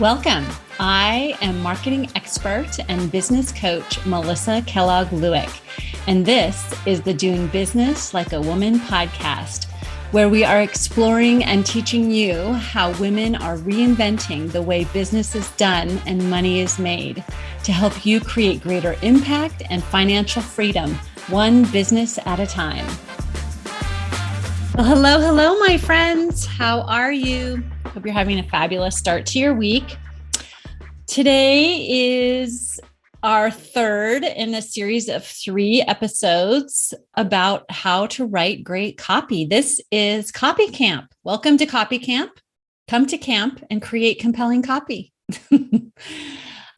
Welcome. I am marketing expert and business coach Melissa Kellogg-Lewick, and this is the Doing Business Like a Woman podcast, where we are exploring and teaching you how women are reinventing the way business is done and money is made to help you create greater impact and financial freedom, one business at a time. Well, hello, my friends. How are you? Hope you're having a fabulous start to your week. Today is our third in a series of 3 episodes about how to write great copy. This is Copy Camp. Welcome to Copy Camp. Come to camp and create compelling copy.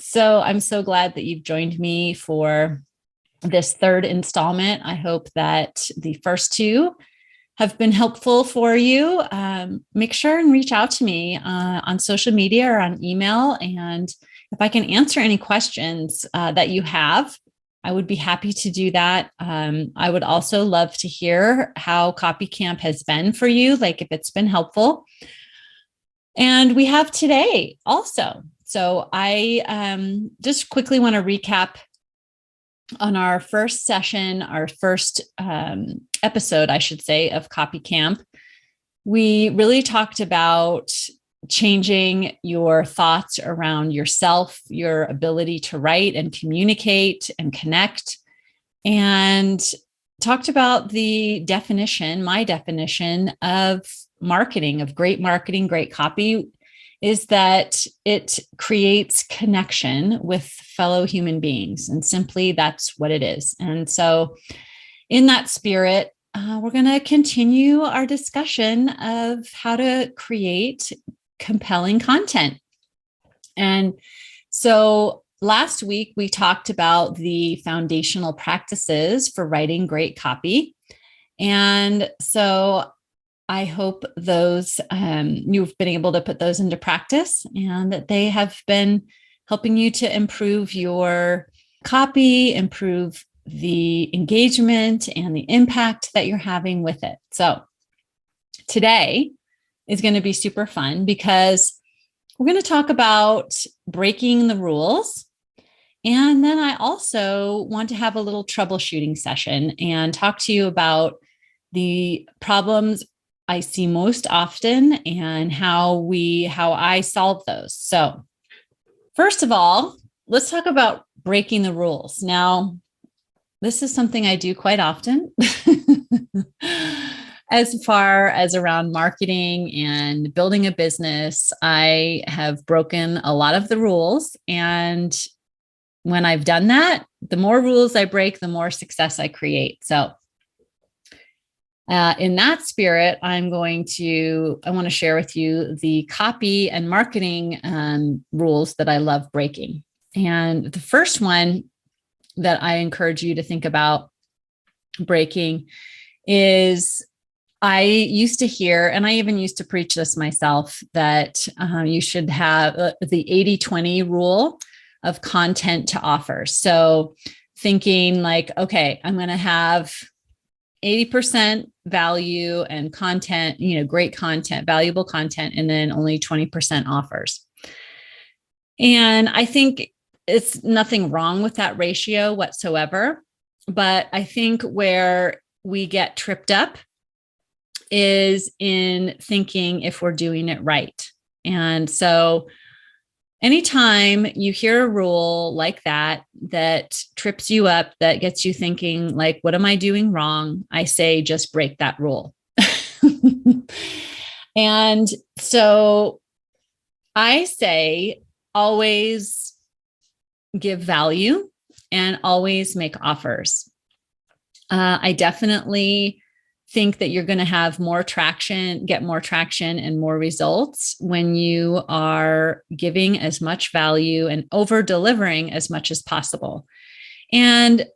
So I'm so glad that you've joined me for this third installment. I hope that the first 2 have been helpful for you. Make sure and reach out to me on social media or on email. And if I can answer any questions that you have, I would be happy to do that. I would also love to hear how Copy Camp has been for you, like if it's been helpful. And we have today also. So I just quickly want to recap on our first session, our first episode, I should say, of Copy Camp. We really talked about changing your thoughts around yourself, your ability to write and communicate and connect, and talked about the definition, my definition of marketing, of great marketing, great copy, is that it creates connection with fellow human beings. And simply, that's what it is. And so in that spirit, we're going to continue our discussion of how to create compelling content. And so last week, we talked about the foundational practices for writing great copy. And so I hope those you've been able to put those into practice and that they have been helping you to improve your copy, improve the engagement and the impact that you're having with it. So today is going to be super fun because we're going to talk about breaking the rules. And then I also want to have a little troubleshooting session and talk to you about the problems I see most often and how I solve those. So first of all, let's talk about breaking the rules. Now, this is something I do quite often as far as around marketing and building a business. I have broken a lot of the rules. And when I've done that, the more rules I break, the more success I create. So in that spirit, I want to share with you the copy and marketing rules that I love breaking. And the first one that I encourage you to think about breaking is, I used to hear, and I even used to preach this myself, that you should have the 80-20 rule of content to offer. So thinking like, okay, I'm going to have 80% value and content, great content, valuable content, and then only 20% offers. And I think it's nothing wrong with that ratio whatsoever. But I think where we get tripped up is in thinking if we're doing it right. And so anytime you hear a rule like that trips you up, that gets you thinking like, what am I doing wrong? I say, just break that rule. And so I say, always give value and always make offers. I definitely think that you're going to have get more traction and more results when you are giving as much value and over delivering as much as possible. And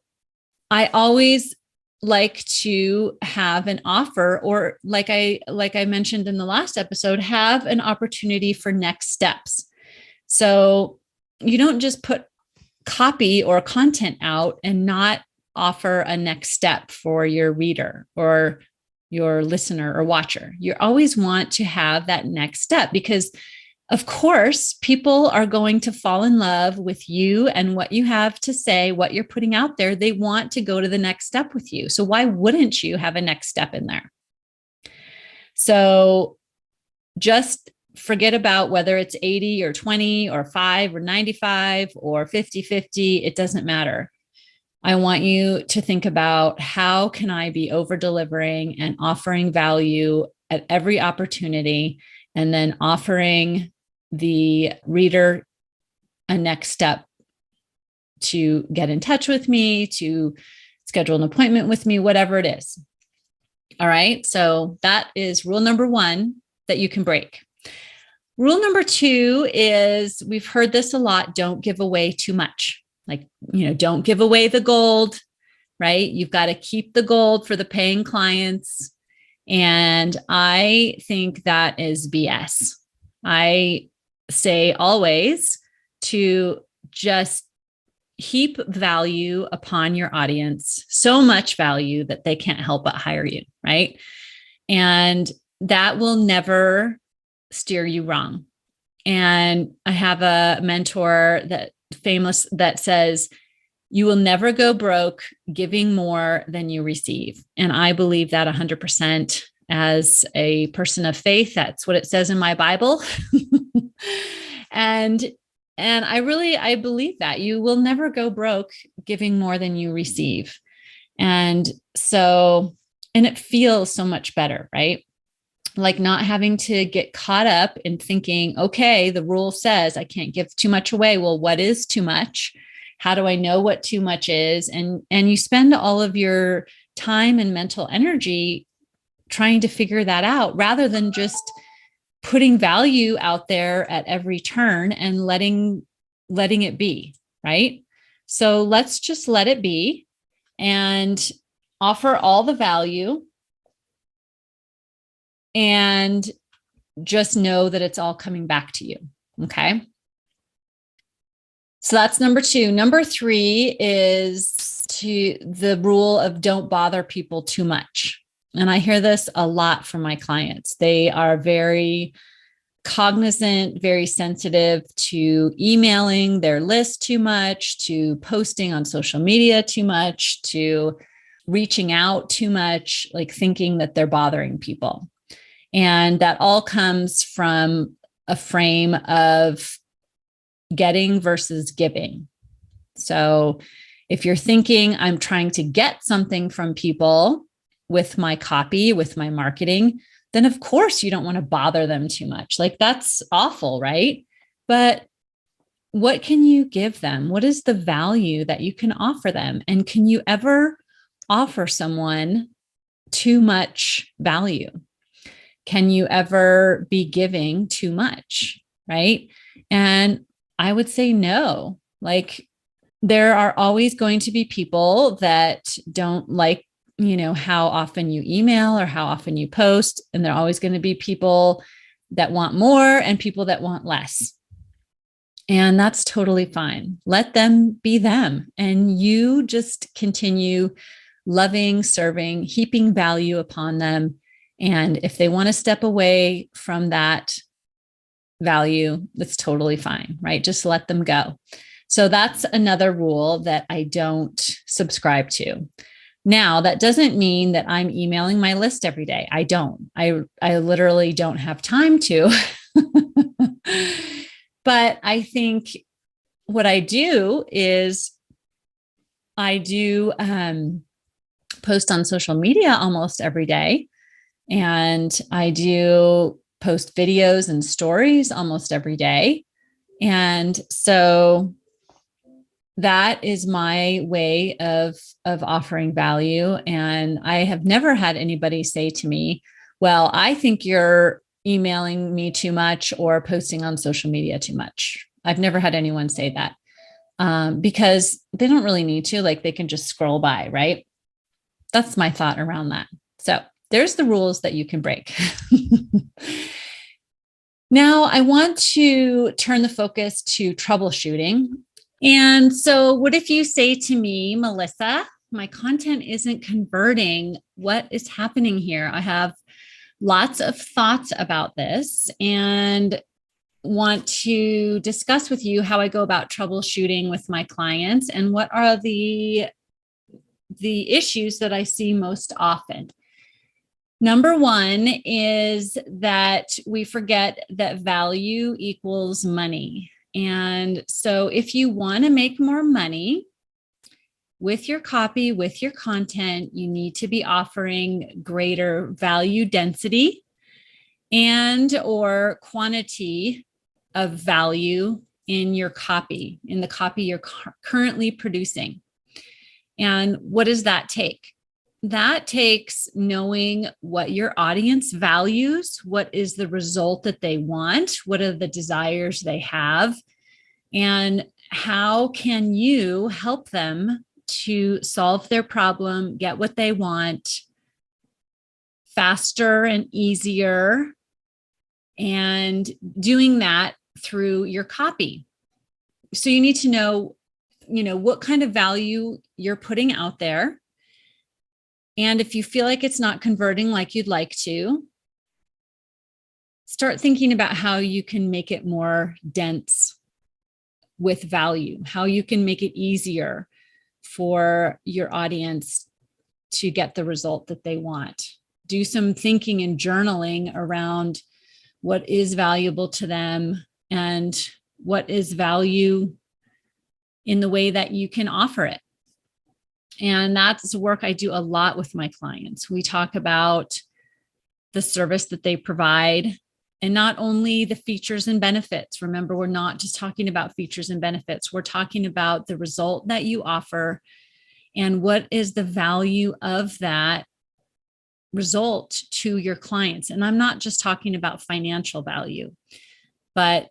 I always like to have an offer, or like I mentioned in the last episode, have an opportunity for next steps. So you don't just put copy or content out and not offer a next step for your reader or your listener or watcher. You always want to have that next step, because Of course, people are going to fall in love with you and what you have to say, what you're putting out there. They want to go to the next step with you. So why wouldn't you have a next step in there? So just forget about whether it's 80 or 20 or 5 or 95 or 50-50. It doesn't matter. I want you to think about, how can I be over delivering and offering value at every opportunity, and then offering the reader a next step to get in touch with me, to schedule an appointment with me, whatever it is. All right. So that is rule number 1 that you can break. Rule number 2 is, we've heard this a lot, don't give away too much. Like, don't give away the gold, right? You've got to keep the gold for the paying clients. And I think that is BS. I say always to just heap value upon your audience, so much value that they can't help but hire you, right? And that will never steer you wrong. And I have a mentor that says, you will never go broke giving more than you receive. And I believe that 100%. As a person of faith, that's what it says in my Bible. And I believe that you will never go broke giving more than you receive. And it feels so much better, right? Like not having to get caught up in thinking, okay, the rule says I can't give too much away. Well, what is too much? How do I know what too much is? And you spend all of your time and mental energy trying to figure that out, rather than just putting value out there at every turn and letting it be, right? So let's just let it be and offer all the value, and just know that it's all coming back to you. Okay. So that's number 2. Number 3 is the rule of don't bother people too much. And I hear this a lot from my clients. They are very cognizant, very sensitive to emailing their list too much, to posting on social media too much, to reaching out too much, like thinking that they're bothering people. And that all comes from a frame of getting versus giving. So if you're thinking, I'm trying to get something from people with my copy, with my marketing, then of course you don't want to bother them too much. Like that's awful, right? But what can you give them? What is the value that you can offer them? And can you ever offer someone too much value? Can you ever be giving too much, right? And I would say no. Like there are always going to be people that don't like, how often you email or how often you post. And there are always going to be people that want more and people that want less. And that's totally fine. Let them be them. And you just continue loving, serving, heaping value upon them. And if they want to step away from that value, that's totally fine, right? Just let them go. So that's another rule that I don't subscribe to. Now, that doesn't mean that I'm emailing my list every day. I don't. I literally don't have time to. But I think what I do is I do post on social media almost every day. And I do post videos and stories almost every day. And so that is my way of offering value. And I have never had anybody say to me, well, I think you're emailing me too much or posting on social media too much. I've never had anyone say that because they don't really need to, like they can just scroll by, right? That's my thought around that. So there's the rules that you can break. Now I want to turn the focus to troubleshooting. And so what if you say to me, Melissa, my content isn't converting. What is happening here? I have lots of thoughts about this. And want to discuss with you how I go about troubleshooting with my clients and what are the issues that I see most often. Number one is that we forget that value equals money. And so if you want to make more money with your copy, with your content, you need to be offering greater value density and or quantity of value in your copy, in the copy you're currently producing. And what does that take? That takes knowing what your audience values, what is the result that they want, what are the desires they have, and how can you help them to solve their problem, get what they want faster and easier, and doing that through your copy. So you need to know, what kind of value you're putting out there. And if you feel like it's not converting like you'd like to, start thinking about how you can make it more dense with value, how you can make it easier for your audience to get the result that they want. Do some thinking and journaling around what is valuable to them and what is value in the way that you can offer it. And that's work I do a lot with my clients. We talk about the service that they provide and not only the features and benefits. Remember, we're not just talking about features and benefits. We're talking about the result that you offer and what is the value of that result to your clients. And I'm not just talking about financial value, but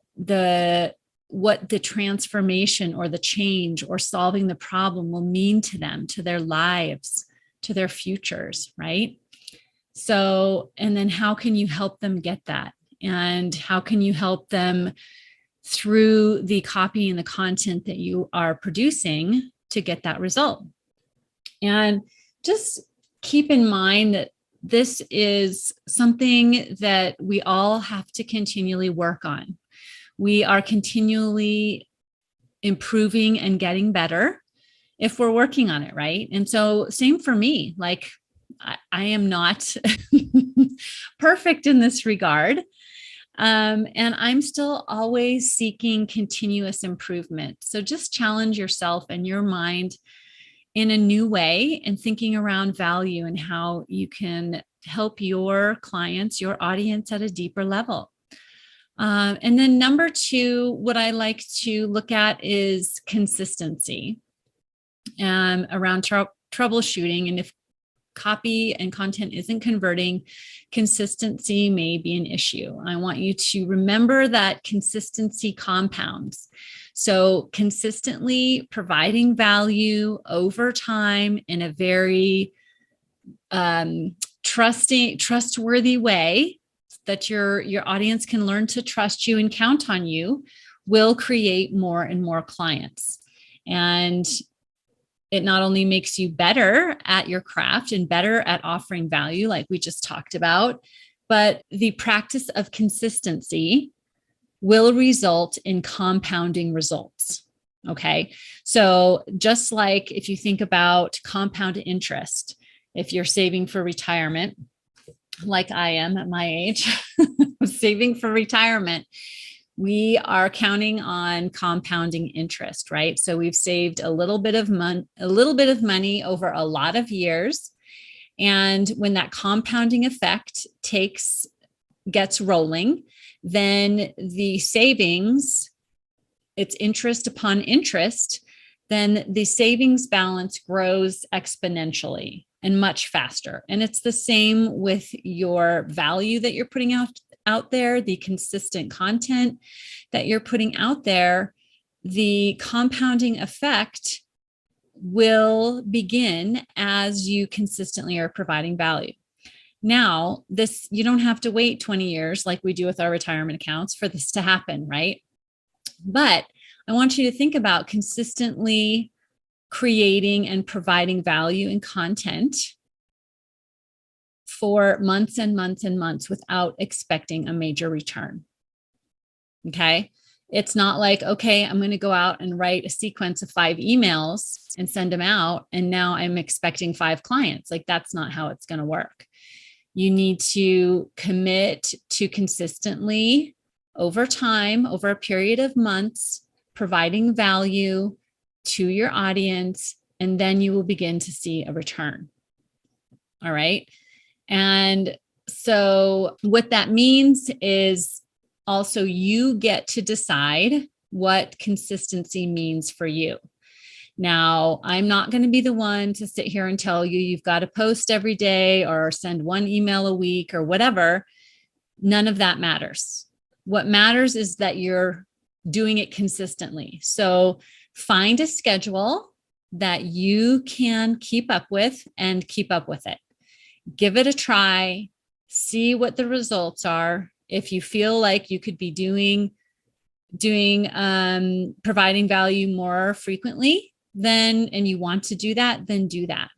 what the transformation or the change or solving the problem will mean to them, to their lives, to their futures, right? So, and then how can you help them get that? And how can you help them through the copy and the content that you are producing to get that result? And just keep in mind that this is something that we all have to continually work on. We are continually improving and getting better if we're working on it, right? And so same for me, like I am not perfect in this regard. And I'm still always seeking continuous improvement. So just challenge yourself and your mind in a new way and thinking around value and how you can help your clients, your audience at a deeper level. And then number two, what I like to look at is consistency around troubleshooting. And if copy and content isn't converting, consistency may be an issue. I want you to remember that consistency compounds. So consistently providing value over time in a very trustworthy way that your audience can learn to trust you and count on you will create more and more clients. And it not only makes you better at your craft and better at offering value, like we just talked about, but the practice of consistency will result in compounding results. Okay. So just like if you think about compound interest, if you're saving for retirement, like I am at my age, saving for retirement, we are counting on compounding interest, right? So we've saved a little bit of money over a lot of years. And when that compounding effect gets rolling, then the savings, it's interest upon interest, then the savings balance grows exponentially and much faster. And it's the same with your value that you're putting out there, the consistent content that you're putting out there. The compounding effect will begin as you consistently are providing value. Now, you don't have to wait 20 years like we do with our retirement accounts for this to happen, right? But I want you to think about consistently creating and providing value and content for months and months and months without expecting a major return. Okay. It's not like, okay, I'm going to go out and write a sequence of 5 emails and send them out, and now I'm expecting 5 clients. Like, that's not how it's going to work. You need to commit to consistently over time, over a period of months, providing value to your audience, and then you will begin to see a return. All right. And so what that means is also you get to decide what consistency means for you. Now, I'm not going to be the one to sit here and tell you you've got to post every day or send 1 email a week or whatever. None of that matters. What matters is that you're doing it consistently. So find a schedule that you can keep up with and keep up with it. Give it a try, see what the results are. If you feel like you could be providing value more frequently, then, and you want to do that, then do that.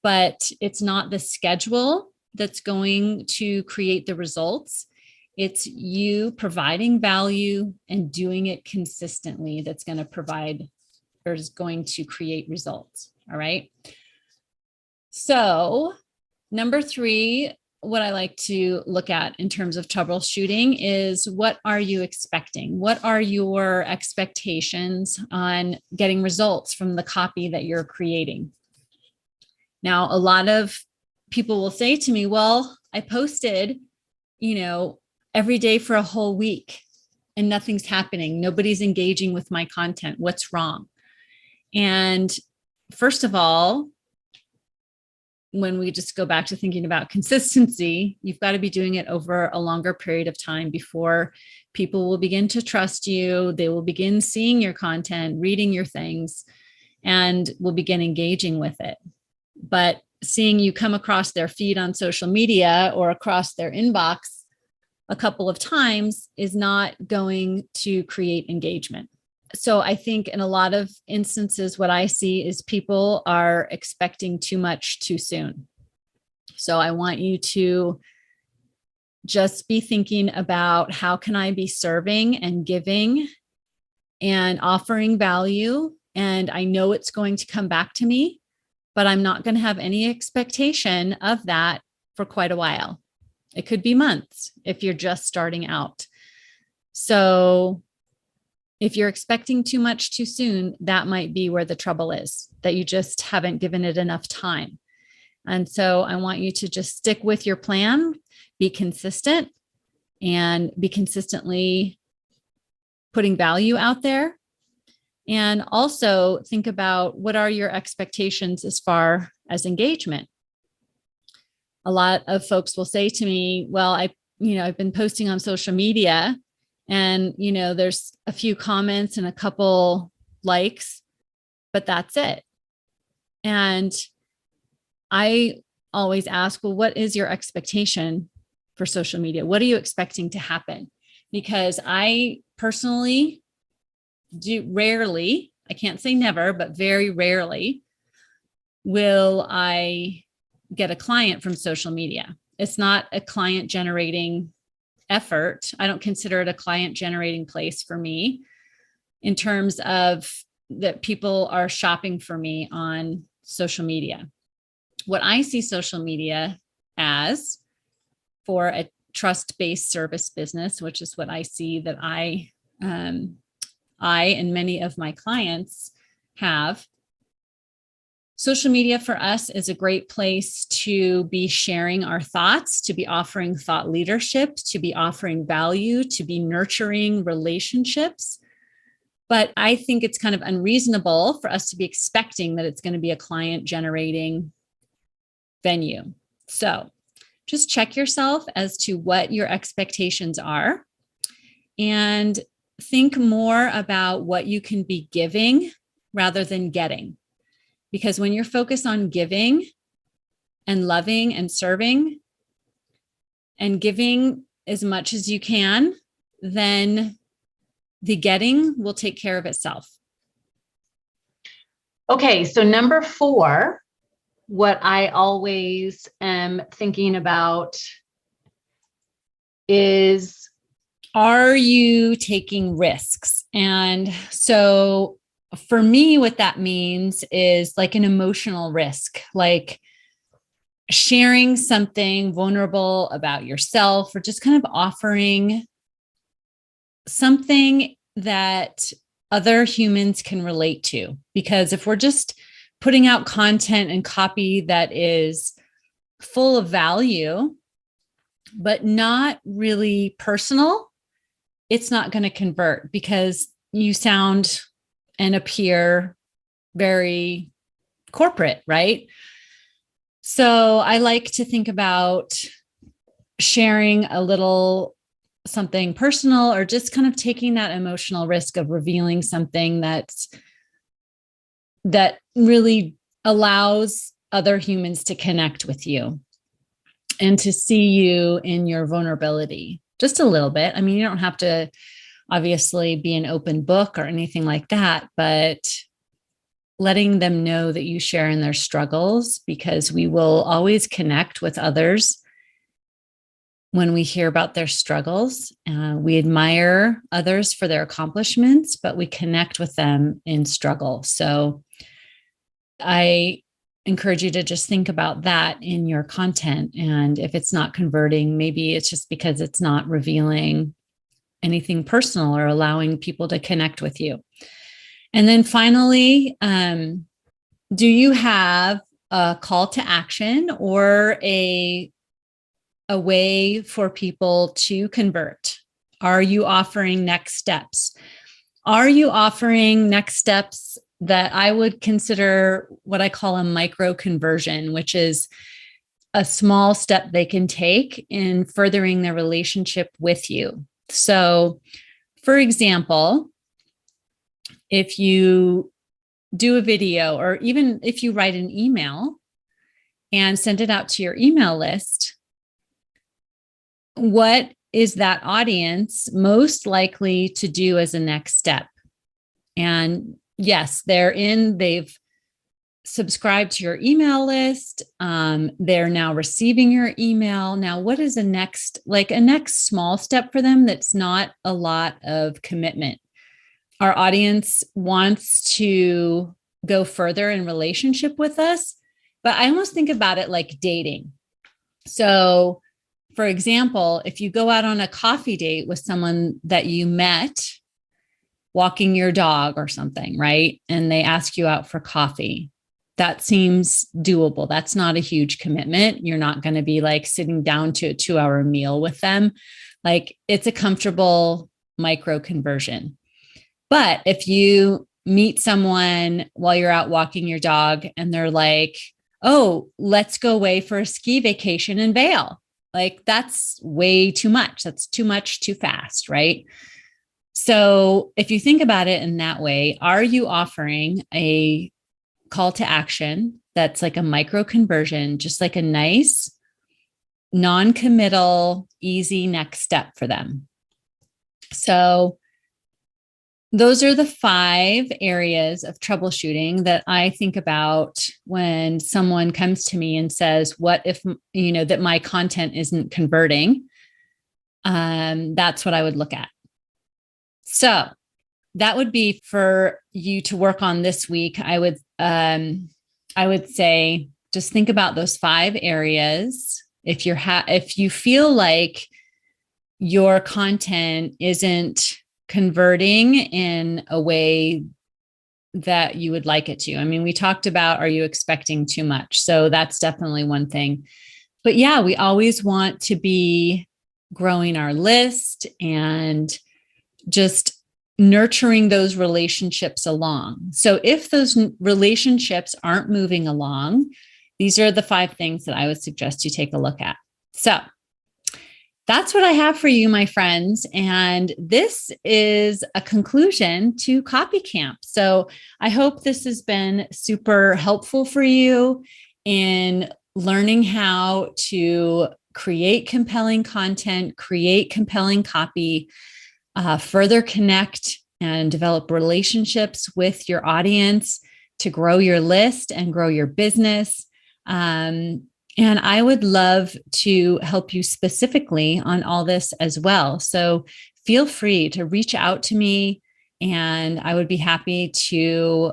But it's not the schedule that's going to create the results. It's you providing value and doing it consistently that's going to provide or is going to create results. All right. So number 3, what I like to look at in terms of troubleshooting is, what are you expecting? What are your expectations on getting results from the copy that you're creating? Now, a lot of people will say to me, well, I posted, every day for a whole week and nothing's happening. Nobody's engaging with my content. What's wrong? And first of all, when we just go back to thinking about consistency, you've got to be doing it over a longer period of time before people will begin to trust you. They will begin seeing your content, reading your things, and will begin engaging with it. But seeing you come across their feed on social media or across their inbox a couple of times is not going to create engagement. So I think in a lot of instances, what I see is people are expecting too much too soon. So I want you to just be thinking about, how can I be serving and giving and offering value? And I know it's going to come back to me, but I'm not going to have any expectation of that for quite a while. It could be months if you're just starting out. So if you're expecting too much too soon, that might be where the trouble is, that you just haven't given it enough time. And so I want you to just stick with your plan, be consistent, and be consistently putting value out there. And also think about, what are your expectations as far as engagement? A lot of folks will say to me, well, I've been posting on social media, and, there's a few comments and a couple likes, but that's it. And I always ask, well, what is your expectation for social media? What are you expecting to happen? Because I personally do rarely, I can't say never, but very rarely will I get a client from social media. It's not a client generating effort. I don't consider it a client generating place for me, in terms of that people are shopping for me on social media. What I see social media as, for a trust-based service business, which is what I see that I and many of my clients have, social media for us is a great place to be sharing our thoughts, to be offering thought leadership, to be offering value, to be nurturing relationships. But I think it's kind of unreasonable for us to be expecting that it's going to be a client generating venue. So just check yourself as to what your expectations are, and think more about what you can be giving rather than getting. Because when you're focused on giving and loving and serving and giving as much as you can, then the getting will take care of itself. Okay, so number 4, what I always am thinking about is Are you taking risks? And so for me, what that means is like an emotional risk, like sharing something vulnerable about yourself or just kind of offering something that other humans can relate to. Because if we're just putting out content and copy that is full of value, but not really personal, it's not going to convert because you sound and appear very corporate, right? So I like to think about sharing a little something personal or just kind of taking that emotional risk of revealing something that really allows other humans to connect with you and to see you in your vulnerability just a little bit. I mean, you don't have to obviously be an open book or anything like that, but letting them know that you share in their struggles, because we will always connect with others when we hear about their struggles. We admire others for their accomplishments, but we connect with them in struggle. So I encourage you to just think about that in your content. And if it's not converting, maybe it's just because it's not revealing anything personal or allowing people to connect with you. And then finally, do you have a call to action or a way for people to convert? Are you offering next steps? Are you offering next steps that I would consider what I call a micro conversion, which is a small step they can take in furthering their relationship with you? So, for example, if you do a video, or even if you write an email and send it out to your email list, what is that audience most likely to do as a next step? And yes, they've subscribed to your email list. They're now receiving your email. Now, what is a next small step for them that's not a lot of commitment? Our audience wants to go further in relationship with us, but I almost think about it like dating. So, for example, if you go out on a coffee date with someone that you met walking your dog or something, right? And they ask you out for coffee, that seems doable. That's not a huge commitment. You're not going to be like sitting down to a 2-hour meal with them. Like, it's a comfortable micro conversion. But if you meet someone while you're out walking your dog and they're like, oh, let's go away for a ski vacation in Vail. Like, that's way too much. That's too much, too fast, right? So if you think about it in that way, are you offering a call to action that's like a micro conversion, just like a nice, non-committal, easy next step for them? So those are the 5 areas of troubleshooting that I think about when someone comes to me and says, what if, that my content isn't converting? That's what I would look at. So that would be for you to work on this week. I would say, just think about those 5 areas. If you feel like your content isn't converting in a way that you would like it to. I mean, we talked about, are you expecting too much? So that's definitely one thing. But yeah, we always want to be growing our list and just nurturing those relationships along. So if those relationships aren't moving along, these are the 5 things that I would suggest you take a look at. So that's what I have for you, my friends. And this is a conclusion to Copy Camp. So I hope this has been super helpful for you in learning how to create compelling content, create compelling copy, further connect and develop relationships with your audience to grow your list and grow your business. And I would love to help you specifically on all this as well. So feel free to reach out to me, and I would be happy to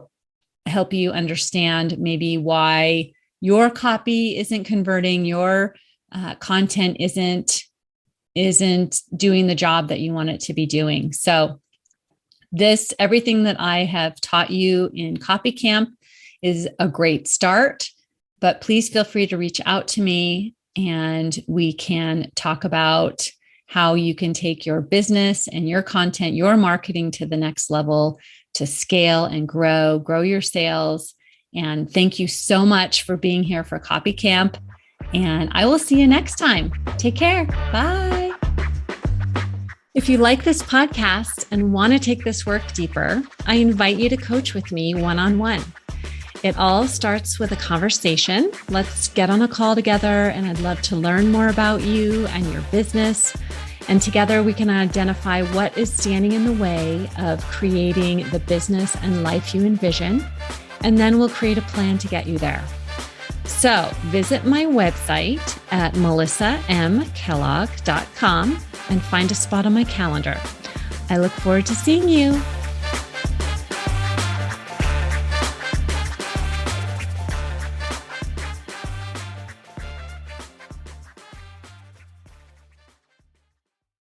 help you understand maybe why your copy isn't converting, your content isn't doing the job that you want it to be doing. So everything that I have taught you in Copy Camp is a great start, but please feel free to reach out to me and we can talk about how you can take your business and your content, your marketing to the next level to scale and grow your sales. And thank you so much for being here for Copy Camp. And I will see you next time. Take care. Bye. If you like this podcast and want to take this work deeper, I invite you to coach with me one-on-one. It all starts with a conversation. Let's get on a call together, and I'd love to learn more about you and your business. And together we can identify what is standing in the way of creating the business and life you envision. And then we'll create a plan to get you there. So visit my website at melissamkellogg.com and find a spot on my calendar. I look forward to seeing you.